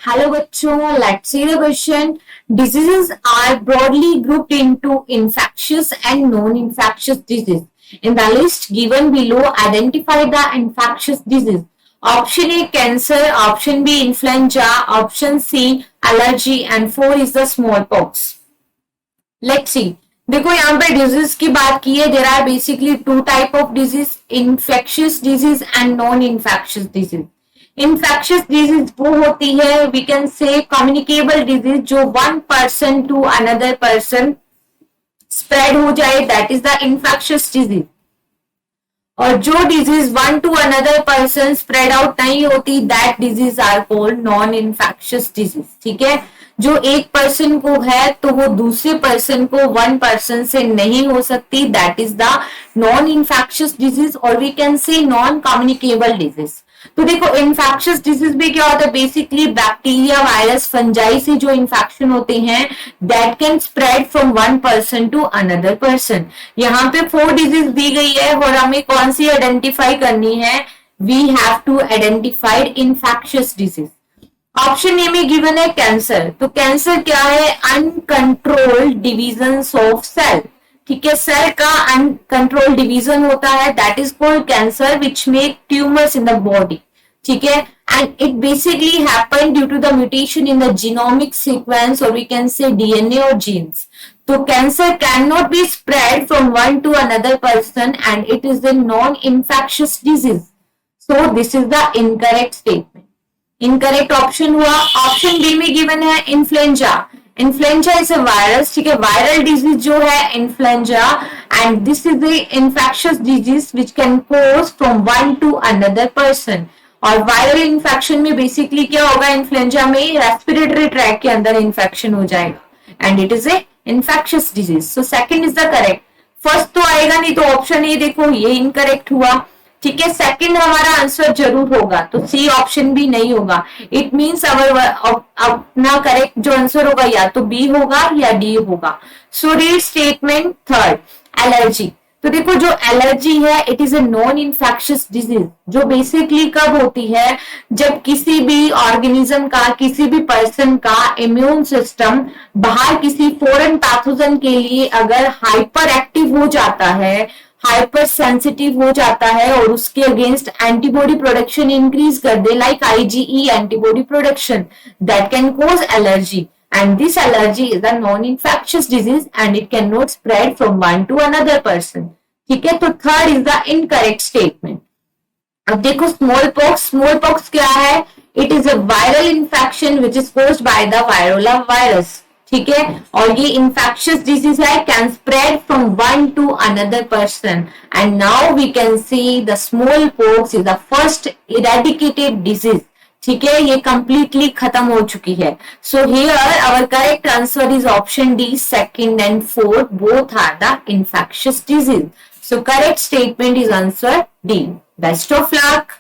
Hello बच्चों, let's see the question. Diseases are broadly grouped into infectious and non-infectious disease. In the list given below, identify the infectious disease. Option A cancer, option B influenza, option C allergy and 4 is the smallpox. Let's see. देखो यहाँ पे disease की बात की है. There are basically two type of disease, infectious disease and non infectious disease. Infectious disease वो होती है, we can say communicable disease, जो one person to another person spread हो जाए, that is the infectious disease. और जो disease one to another person spread out नहीं होती, that disease are called non infectious disease. ठीक है, जो एक पर्सन को है तो वो दूसरे पर्सन को वन पर्सन से नहीं हो सकती, that is the non infectious disease, और we can say non communicable disease. तो देखो इन्फेक्शियस डिजीज में क्या होता है, बेसिकली बैक्टीरिया, वायरस, फंजाई से जो इन्फेक्शन होते हैं, that can spread from one person to another person. यहाँ पे 4 डिजीज दी गई है और हमें कौन सी आइडेंटिफाई करनी है, we have to identify infectious disease. Option A में गिवन है कैंसर. तो कैंसर क्या है, अनकंट्रोल्ड डिवीजन ऑफ सेल. ठीक है, सेल का अनकंट्रोल डिवीजन होता है, that is called cancer, which make tumours in the body. ठीक है, and it basically happen due to the mutation in the genomic sequence, और वी कैन से डीएनए और genes. तो cancer can not be spread from one to another person and it is the non infectious disease. So this is the incorrect statement. Incorrect option हुआ. Option B में given है influenza. Influenza is a virus. ठीक है, viral disease जो है influenza, and this is the infectious disease which can cause from one to another person. और viral infection में basically क्या होगा, इन्फ्लुएंजा में रेस्पिरेटरी ट्रैक के अंदर इन्फेक्शन हो जाएगा and it is a infectious disease. So second is the correct. First तो आएगा नहीं, तो ऑप्शन ए देखो ये इनकरेक्ट हुआ. ठीक है, सेकंड हमारा आंसर जरूर होगा, तो सी ऑप्शन भी नहीं होगा. इट मींस अपना करेक्ट जो आंसर होगा या तो बी होगा या डी होगा. So read statement third, allergy. तो देखो जो एलर्जी है, it is a non infectious disease, जो बेसिकली कब होती है, जब किसी भी ऑर्गेनिज्म का, किसी भी पर्सन का इम्यून सिस्टम बाहर किसी फॉरेन पैथोजन के लिए अगर हाइपर एक्टिव हो जाता है, हाइपर सेंसिटिव हो जाता है, और उसके अगेंस्ट एंटीबॉडी प्रोडक्शन इंक्रीज कर दे, like IgE antibody production, that can cause allergy, and this allergy is a non-infectious disease and it cannot spread from one to another person. ठीक है, तो third is the incorrect statement. अब देखो smallpox. Smallpox क्या है, it is a viral infection which is caused by the variola virus. ठीक है, और ये इन्फेक्शियस डिजीज है, can spread from one to another person, and now we can see the smallpox is the first eradicated disease. ठीक है, ये completely खत्म हो चुकी है. So here our correct answer is option D, second and fourth both are the infectious disease. So correct statement is answer D. Best of luck.